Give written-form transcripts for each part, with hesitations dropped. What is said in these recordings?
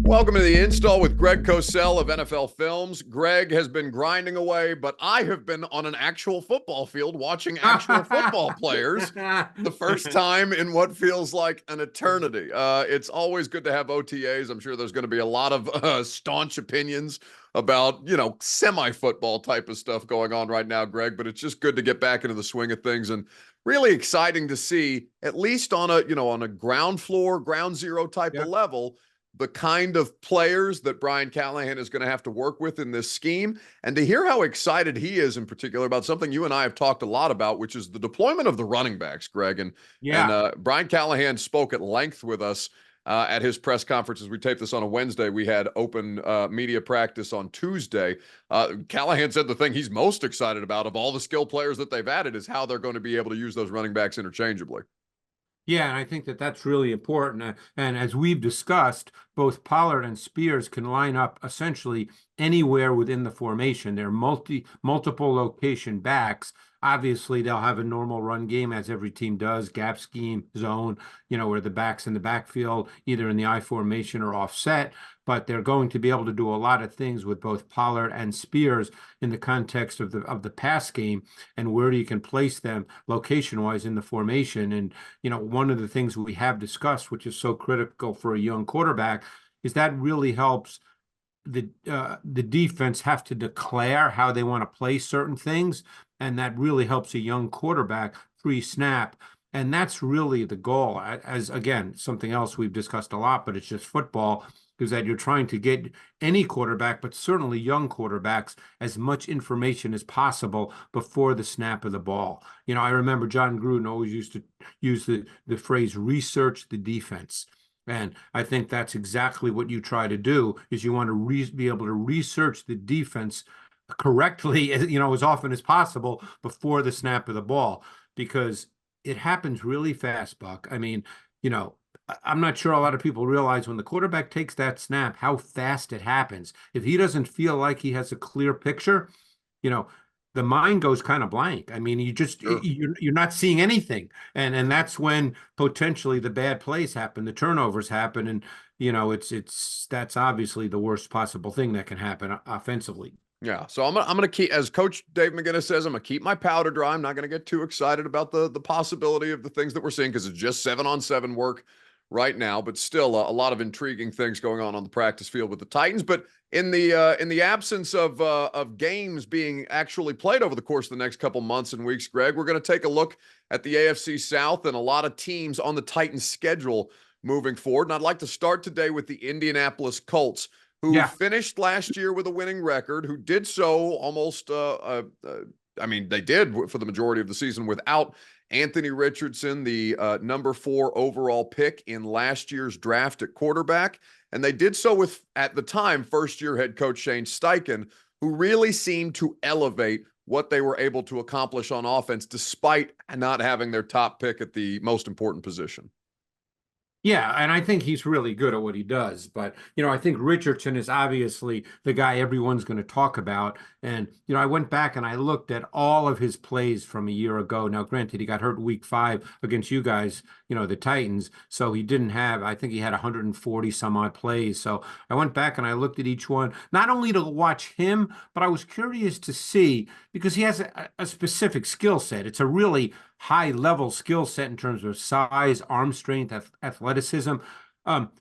Welcome to the install with Greg Cosell of NFL Films. Greg has been grinding away, but I have been on an actual football field watching actual football players the first time in what feels like an eternity. It's always good to have OTAs. I'm sure there's going to be a lot of staunch opinions about, semi-football type of stuff going on right now, Greg, but it's just good to get back into the swing of things and really exciting to see, at least on a ground floor, ground zero type of level, the kind of players that Brian Callahan is going to have to work with in this scheme, and to hear how excited he is in particular about something you and I have talked a lot about, which is the deployment of the running backs, Greg. And Brian Callahan spoke at length with us at his press conference. As we tape this on a Wednesday, we had open media practice on Tuesday. Callahan said the thing he's most excited about of all the skill players that they've added is how they're going to be able to use those running backs interchangeably. Yeah, and I think that that's really important. And as we've discussed, both Pollard and Spears can line up essentially anywhere within the formation. They're multiple location backs. Obviously, they'll have a normal run game, as every team does, gap scheme, zone, where the back's in the backfield, either in the I formation or offset. But they're going to be able to do a lot of things with both Pollard and Spears in the context of the pass game and where you can place them location-wise in the formation. And, one of the things we have discussed, which is so critical for a young quarterback, is that really helps the defense have to declare how they want to play certain things, and that really helps a young quarterback pre-snap. And that's really the goal. As again, something else we've discussed a lot, but it's just football, is that you're trying to get any quarterback, but certainly young quarterbacks, as much information as possible before the snap of the ball. I remember John Gruden always used to use the phrase "research the defense." And I think that's exactly what you try to do, is you want to be able to research the defense correctly, as often as possible before the snap of the ball, because it happens really fast, Buck. I mean, I'm not sure a lot of people realize when the quarterback takes that snap, how fast it happens. If he doesn't feel like he has a clear picture, the mind goes kind of blank. I mean, you're not seeing anything. And that's when potentially the bad plays happen, the turnovers happen. And, that's obviously the worst possible thing that can happen offensively. Yeah, so I'm gonna keep, as Coach Dave McGinnis says, I'm gonna keep my powder dry. I'm not gonna get too excited about the possibility of the things that we're seeing, because it's just 7-on-7 work right now, but still a lot of intriguing things going on the practice field with the Titans. But in the absence of games being actually played over the course of the next couple months and weeks, Greg, we're going to take a look at the AFC South and a lot of teams on the Titans schedule moving forward. And I'd like to start today with the Indianapolis Colts, who finished last year with a winning record, who did so almost, they did for the majority of the season without Anthony Richardson, the number 4 overall pick in last year's draft at quarterback. And they did so with, at the time, first-year head coach Shane Steichen, who really seemed to elevate what they were able to accomplish on offense, despite not having their top pick at the most important position. Yeah, and I think he's really good at what he does. But, I think Richardson is obviously the guy everyone's going to talk about. And, I went back and I looked at all of his plays from a year ago. Now, granted, he got hurt week 5 against you guys, the Titans. So he didn't have, I think he had 140 some odd plays. So I went back and I looked at each one, not only to watch him, but I was curious to see, because he has a specific skill set. It's a really high-level skill set in terms of size, arm strength, athleticism.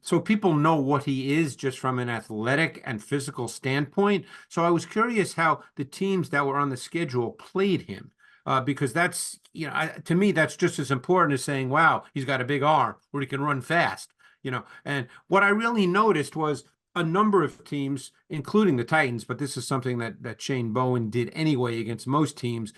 So people know what he is just from an athletic and physical standpoint. So I was curious how the teams that were on the schedule played him, because that's, to me, that's just as important as saying, wow, he's got a big arm or he can run fast, And what I really noticed was a number of teams, including the Titans, but this is something that Shane Bowen did anyway against most teams.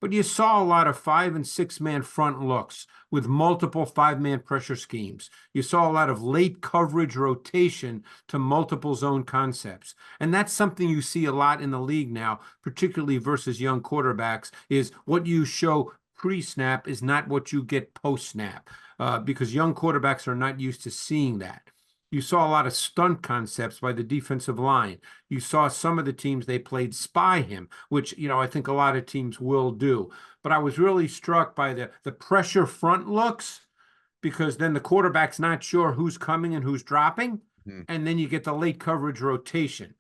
But you saw a lot of 5- and 6-man front looks with multiple 5-man pressure schemes. You saw a lot of late coverage rotation to multiple zone concepts. And that's something you see a lot in the league now, particularly versus young quarterbacks, is what you show pre-snap is not what you get post-snap, because young quarterbacks are not used to seeing that. You saw a lot of stunt concepts by the defensive line. You saw some of the teams, they played spy him, which, I think a lot of teams will do. But I was really struck by the pressure front looks, because then the quarterback's not sure who's coming and who's dropping. Hmm. and then you get the late coverage rotation.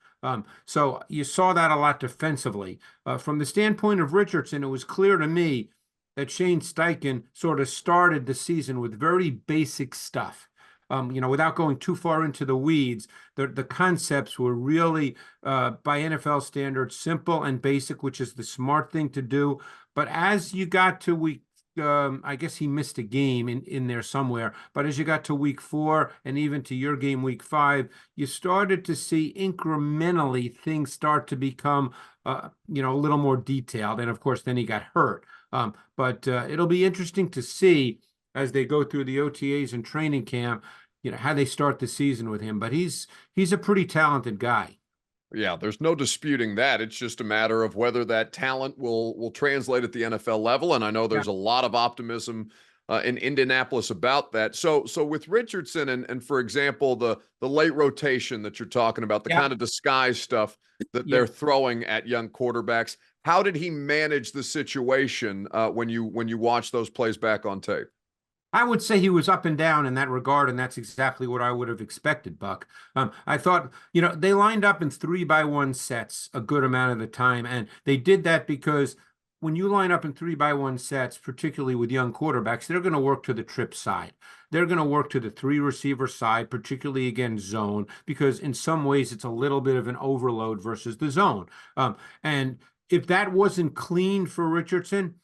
So you saw that a lot defensively. From the standpoint of Richardson, it was clear to me that Shane Steichen sort of started the season with very basic stuff. Without going too far into the weeds, the concepts were really, by NFL standards, simple and basic, which is the smart thing to do. But as you got to week, I guess he missed a game in there somewhere. But as you got to week 4 and even to your game week 5, you started to see incrementally things start to become, a little more detailed. And of course, then he got hurt. But it'll be interesting to see as they go through the OTAs and training camp, how they start the season with him. But he's a pretty talented guy. Yeah, there's no disputing that. It's just a matter of whether that talent will translate at the NFL level. And I know there's a lot of optimism in Indianapolis about that. So with Richardson and for example, the late rotation that you're talking about, the kind of disguise stuff that they're throwing at young quarterbacks, how did he manage the situation when you watch those plays back on tape? I would say he was up and down in that regard, and that's exactly what I would have expected, Buck. I thought, they lined up in 3-by-1 sets a good amount of the time, and they did that because when you line up in 3-by-1 sets, particularly with young quarterbacks, they're going to work to the trip side. They're going to work to the 3-receiver side, particularly against zone, because in some ways it's a little bit of an overload versus the zone. And if that wasn't clean for Richardson,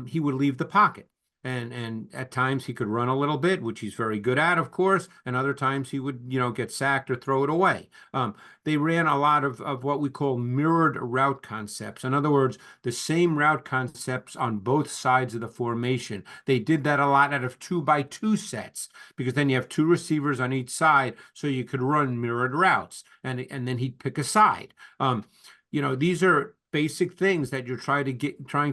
he would leave the pocket. And at times he could run a little bit, which he's very good at, of course, and other times he would, get sacked or throw it away. They ran a lot of what we call mirrored route concepts. In other words, the same route concepts on both sides of the formation. They did that a lot out of 2-by-2 sets, because then you have 2 receivers on each side, so you could run mirrored routes, and then he'd pick a side. These are basic things that you're trying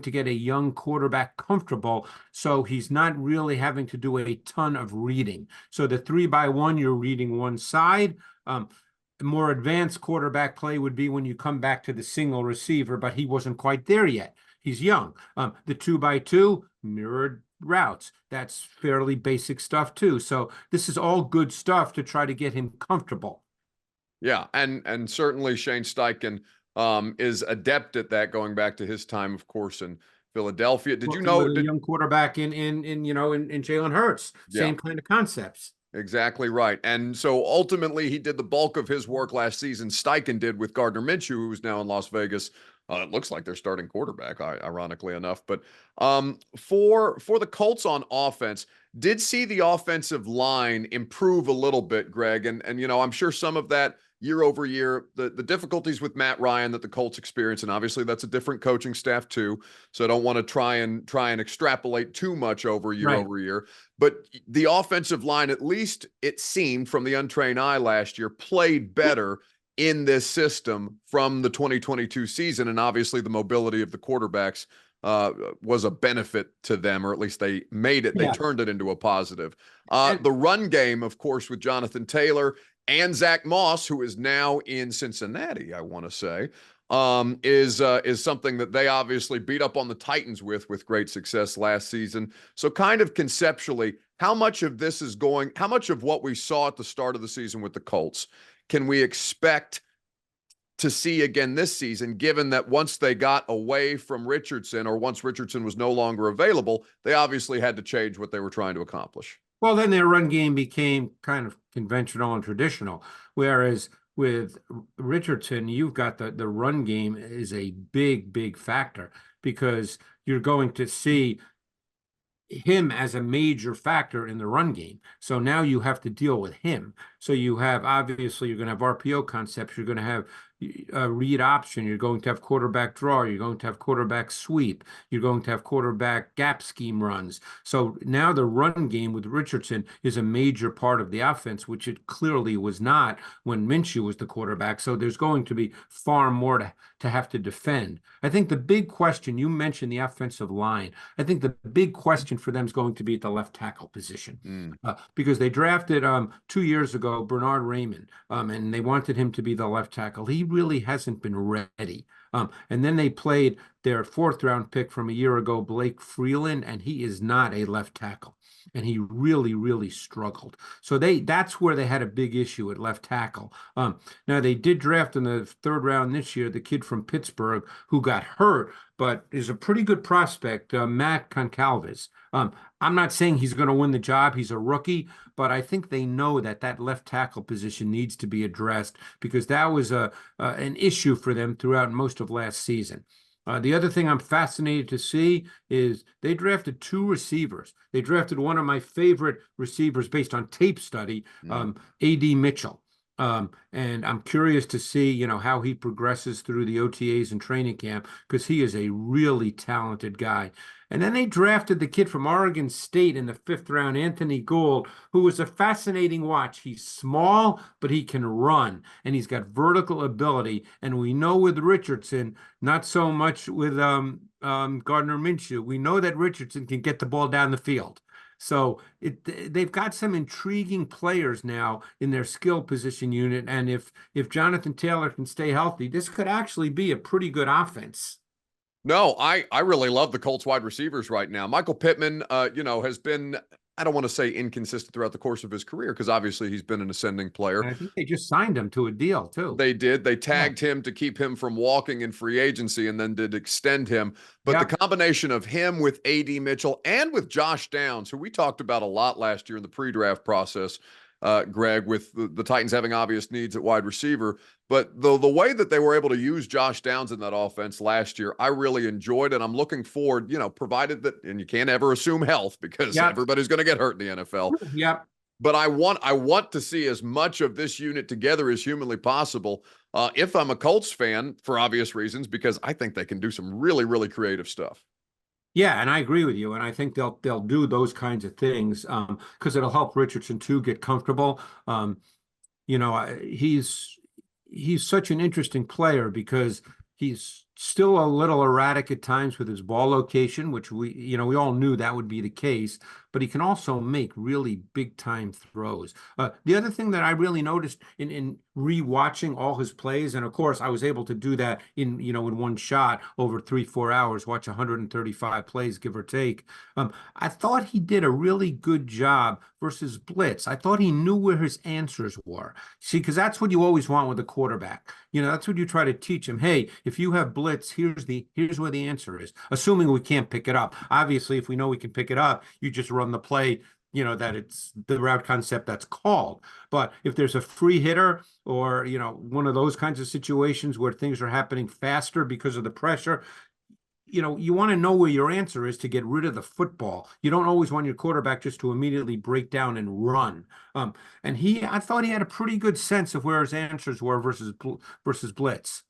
to get a young quarterback comfortable, so he's not really having to do a ton of reading. So the 3-by-1, you're reading one side. More advanced quarterback play would be when you come back to the single receiver, but he wasn't quite there yet. He's young. The 2-by-2, mirrored routes. That's fairly basic stuff too. So this is all good stuff to try to get him comfortable. Yeah, and certainly Shane Steichen is adept at that, going back to his time, of course, in Philadelphia. Did you Working know with a young quarterback in Jalen Hurts, same kind of concepts. Exactly right. And so ultimately, he did the bulk of his work last season. Steichen did with Gardner Minshew, who's now in Las Vegas. It looks like they're starting quarterback, ironically enough. But for the Colts on offense, did see the offensive line improve a little bit, Greg. And I'm sure some of that year over year, the difficulties with Matt Ryan that the Colts experience, and obviously that's a different coaching staff too. So I don't want to try and extrapolate too much over year. But the offensive line, at least it seemed from the untrained eye last year, played better in this system from the 2022 season. And obviously the mobility of the quarterbacks was a benefit to them, or at least they made it. They turned it into a positive. The run game, of course, with Jonathan Taylor and Zach Moss, who is now in Cincinnati, I want to say, is something that they obviously beat up on the Titans with great success last season. So kind of conceptually, how much of what we saw at the start of the season with the Colts can we expect to see again this season, given that once they got away from Richardson, or once Richardson was no longer available, they obviously had to change what they were trying to accomplish? Well, then their run game became kind of conventional and traditional, whereas with Richardson, you've got the run game is a big factor, because you're going to see him as a major factor in the run game. So now you have to deal with him. So you have, obviously, you're going to have RPO concepts. You're going to have read option. You're going to have quarterback draw. You're going to have quarterback sweep. You're going to have quarterback gap scheme runs. So now the run game with Richardson is a major part of the offense, which it clearly was not when Minshew was the quarterback. So there's going to be far more to have to defend. I think the big question, you mentioned the offensive line. I think the big question for them is going to be at the left tackle position, because they drafted 2 years ago Bernard Raymond, and they wanted him to be the left tackle. He really hasn't been ready. And then they played their 4th round pick from a year ago, Blake Freeland, and he is not a left tackle. and he really, really struggled. So that's where they had a big issue at left tackle. Now they did draft in the third round this year the kid from Pittsburgh who got hurt, but is a pretty good prospect, Matt Concalves. I'm not saying he's going to win the job. He's a rookie, but I think they know that that left tackle position needs to be addressed because that was an issue for them throughout most of last season. The other thing I'm fascinated to see is they drafted 2 receivers. They drafted one of my favorite receivers based on tape study, A.D. Mitchell. And I'm curious to see, how he progresses through the OTAs and training camp because he is a really talented guy. And then they drafted the kid from Oregon State in the 5th round, Anthony Gould, who was a fascinating watch. He's small, but he can run, and he's got vertical ability. And we know with Richardson, not so much with Gardner Minshew, we know that Richardson can get the ball down the field. So they've got some intriguing players now in their skill position unit. And if Jonathan Taylor can stay healthy, this could actually be a pretty good offense. No, I really love the Colts wide receivers right now. Michael Pittman, has been, I don't want to say inconsistent throughout the course of his career because obviously he's been an ascending player. And I think they just signed him to a deal too. They did. They tagged him to keep him from walking in free agency and then did extend him. But the combination of him with A.D. Mitchell and with Josh Downs, who we talked about a lot last year in the pre-draft process, Greg, with the Titans having obvious needs at wide receiver. But the way that they were able to use Josh Downs in that offense last year, I really enjoyed, and I'm looking forward, provided that, and you can't ever assume health because everybody's going to get hurt in the NFL. Yep. But I want to see as much of this unit together as humanly possible. If I'm a Colts fan, for obvious reasons, because I think they can do some really, really creative stuff. Yeah, and I agree with you, and I think they'll do those kinds of things because it'll help Richardson too get comfortable. He's such an interesting player because he's still a little erratic at times with his ball location, which we all knew that would be the case, but he can also make really big time throws. The other thing that I really noticed in rewatching all his plays, and of course I was able to do that in one shot over 3-4 hours, watch 135 plays, give or take. I thought he did a really good job versus blitz. I thought he knew where his answers were. See, because that's what you always want with a quarterback. That's what you try to teach him. Hey, if you have blitz, here's where the answer is. Assuming we can't pick it up. Obviously, if we know we can pick it up, you just run the play, that it's the route concept that's called. But if there's a free hitter or, one of those kinds of situations where things are happening faster because of the pressure, you want to know where your answer is to get rid of the football. You don't always want your quarterback just to immediately break down and run. And I thought he had a pretty good sense of where his answers were versus blitz.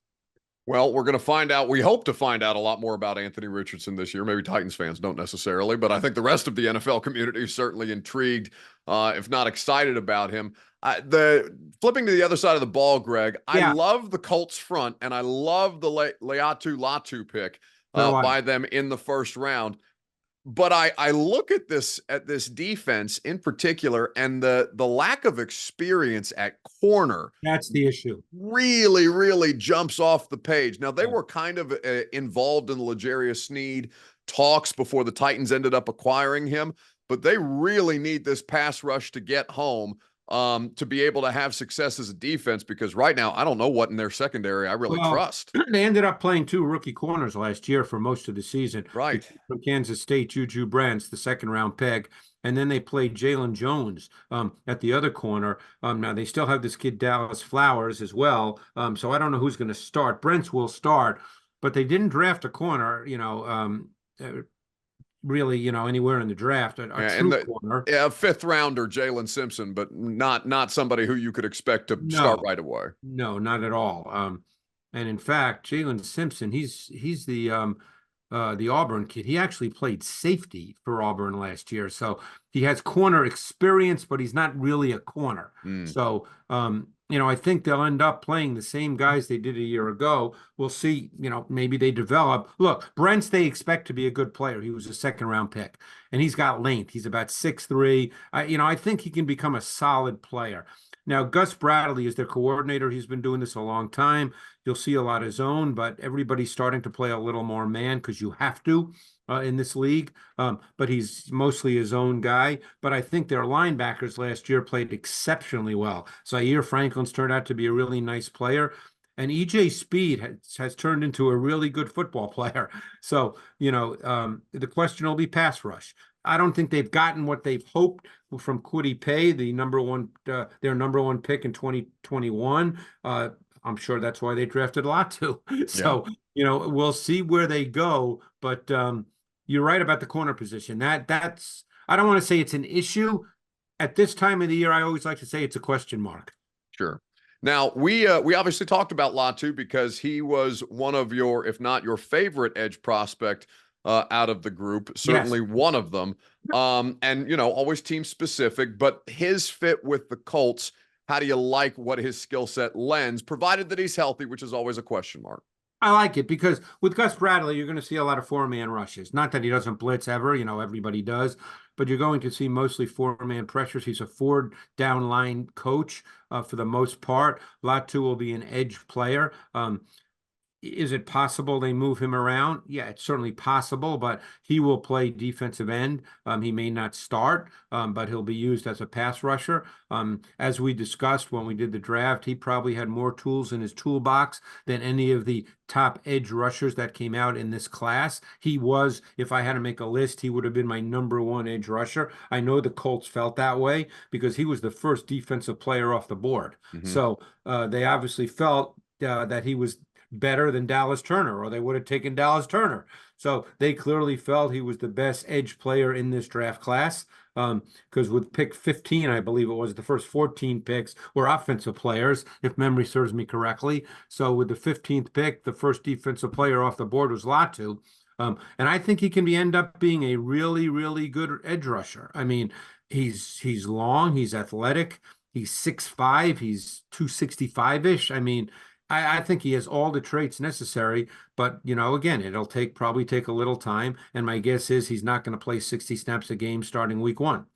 Well, we're going to find out. We hope to find out a lot more about Anthony Richardson this year. Maybe Titans fans don't necessarily, but I think the rest of the NFL community is certainly intrigued, if not excited about him. The flipping to the other side of the ball, Greg, I love the Colts front, and I love the Leatu Latu pick by them in the first round. But I look at this defense in particular, and the lack of experience at corner. That's the issue. Really, really jumps off the page. Now, they were kind of involved in the L'Jarius Sneed talks before the Titans ended up acquiring him, but they really need this pass rush to get home to be able to have success as a defense, because right now I don't know what in their secondary I really trust. They ended up playing 2 rookie corners last year for most of the season. Right. From Kansas State, Juju Brents, the 2nd-round pick. And then they played Jalen Jones at the other corner. Now, they still have this kid, Dallas Flowers, as well. So I don't know who's going to start. Brents will start, but they didn't draft a corner, really, anywhere in the draft. A true corner. Yeah, 5th rounder, Jalen Simpson, but not somebody who you could expect to start right away. No, not at all. And in fact, Jalen Simpson, he's the Auburn kid. He actually played safety for Auburn last year. So he has corner experience, but he's not really a corner. So, I think they'll end up playing the same guys they did a year ago. We'll see, maybe they develop. Look, Brents, they expect to be a good player. He was a 2nd-round pick, and he's got length. He's about 6'3". I think he can become a solid player. Now, Gus Bradley is their coordinator. He's been doing this a long time. You'll see a lot of zone, but everybody's starting to play a little more man because you have to in this league. But he's mostly his own guy. But I think their linebackers last year played exceptionally well. Zaire Franklin's turned out to be a really nice player. And EJ Speed has turned into a really good football player. So, the question will be pass rush. I don't think they've gotten what they've hoped from Kwity Paye, their number one pick in 2021. I'm sure that's why they drafted Latu. So, we'll see where they go. But you're right about the corner position. That's I don't want to say it's an issue. At this time of the year, I always like to say it's a question mark. Sure. Now, we obviously talked about Latu because he was one of your, if not your favorite edge prospect out of the group, certainly one of them. And, always team specific, but his fit with the Colts, how do you like what his skill set lends, provided that he's healthy, which is always a question mark? I like it because with Gus Bradley, you're going to see a lot of four-man rushes. Not that he doesn't blitz ever, everybody does, but you're going to see mostly four-man pressures. He's a four-down line coach for the most part. Latu will be an edge player. Is it possible they move him around? Yeah, it's certainly possible, but he will play defensive end. He may not start, but he'll be used as a pass rusher. As we discussed when we did the draft, he probably had more tools in his toolbox than any of the top edge rushers that came out in this class. He was, if I had to make a list, he would have been my number one edge rusher. I know the Colts felt that way because he was the first defensive player off the board. Mm-hmm. So they obviously felt that he was better than Dallas Turner, or they would have taken Dallas Turner. So they clearly felt he was the best edge player in this draft class. Because with pick 15, I believe it was, the first 14 picks were offensive players, if memory serves me correctly. So with the 15th pick, the first defensive player off the board was Latu. And I think he can end up being a really, really good edge rusher. I mean, he's long, he's athletic, he's 6'5", he's 265-ish. I mean, I think he has all the traits necessary, but, again, it'll probably take a little time. And my guess is he's not going to play 60 snaps a game starting week 1.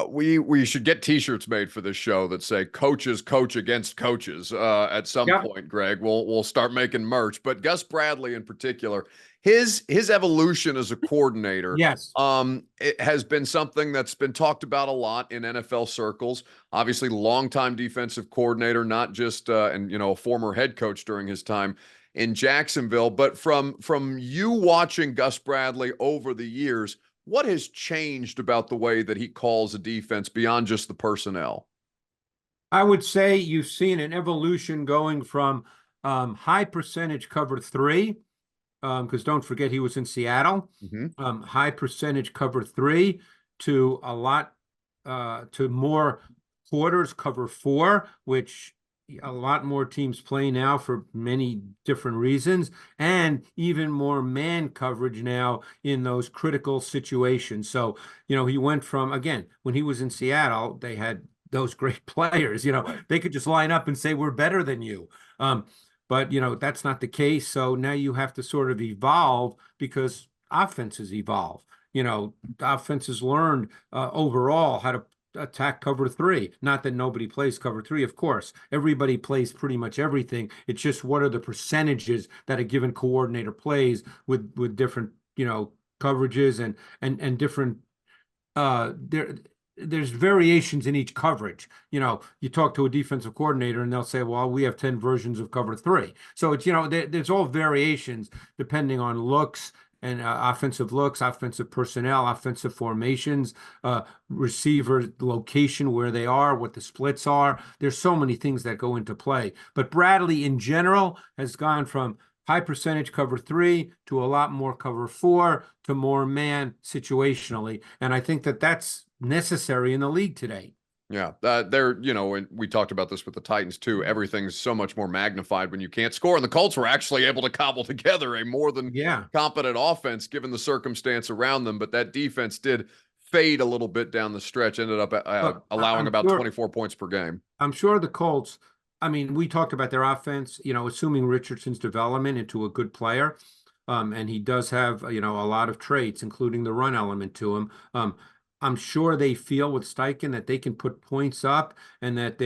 We should get T-shirts made for this show that say "Coaches coach against coaches" at some point, Greg. We'll start making merch. But Gus Bradley in particular, his evolution as a coordinator, it has been something that's been talked about a lot in NFL circles. Obviously, longtime defensive coordinator, not just a former head coach during his time in Jacksonville. But from you watching Gus Bradley over the years, what has changed about the way that he calls a defense beyond just the personnel? I would say you've seen an evolution going from high percentage cover 3, because don't forget he was in Seattle, high percentage cover 3 to a lot to more quarters cover 4, which a lot more teams play now for many different reasons, and even more man coverage now in those critical situations. So, he went from, again, when he was in Seattle, they had those great players, they could just line up and say, we're better than you. But, that's not the case. So now you have to sort of evolve because offenses evolve. Offenses learned overall how to attack cover 3. Not that nobody plays cover 3, of course. Everybody plays pretty much everything. It's just what are the percentages that a given coordinator plays with different, coverages and different there's variations in each coverage. You talk to a defensive coordinator and they'll say, well, we have 10 versions of cover 3. So it's, there's all variations depending on looks and offensive looks, offensive personnel, offensive formations, receiver location, where they are, what the splits are. There's so many things that go into play. But Bradley in general has gone from high percentage cover 3 to a lot more cover 4 to more man situationally. And I think that that's necessary in the league today. Yeah, and we talked about this with the Titans too. Everything's so much more magnified when you can't score. And the Colts were actually able to cobble together a more than competent offense given the circumstance around them. But that defense did fade a little bit down the stretch, ended up allowing about 24 points per game. I'm sure the Colts, we talked about their offense, assuming Richardson's development into a good player. And he does have, a lot of traits, including the run element to him. I'm sure they feel with Steichen that they can put points up and that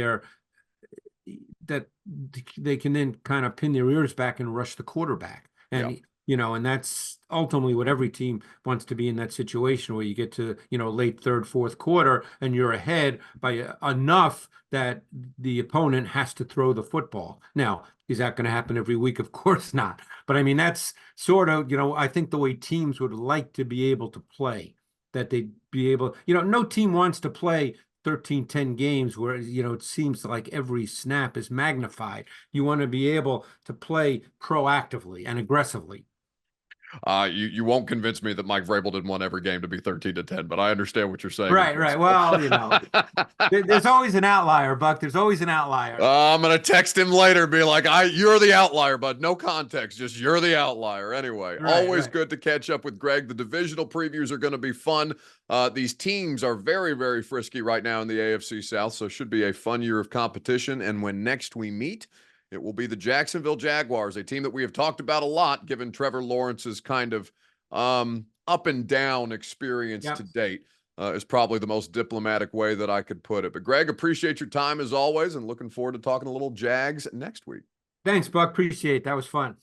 they can then kind of pin their ears back and rush the quarterback. Yeah. And and that's ultimately what every team wants to be in that situation where you get to, late third, fourth quarter and you're ahead by enough that the opponent has to throw the football. Now, is that going to happen every week? Of course not. But I mean, that's sort of, I think the way teams would like to be able to play, that they'd be able, no team wants to play 13-10 games where, it seems like every snap is magnified. You want to be able to play proactively and aggressively. You won't convince me that Mike Vrabel didn't want every game to be 13-10, but I understand what you're saying. Right. Well, there's always an outlier, Buck. There's always an outlier. I'm going to text him later, be like, you're the outlier, bud. No context, just you're the outlier. Anyway, always good to catch up with Greg. The divisional previews are going to be fun. These teams are very, very frisky right now in the AFC South, so it should be a fun year of competition. And when next we meet, it will be the Jacksonville Jaguars, a team that we have talked about a lot, given Trevor Lawrence's kind of up and down experience to date, is probably the most diplomatic way that I could put it. But Greg, appreciate your time as always, and looking forward to talking a little Jags next week. Thanks, Buck. Appreciate it. That was fun.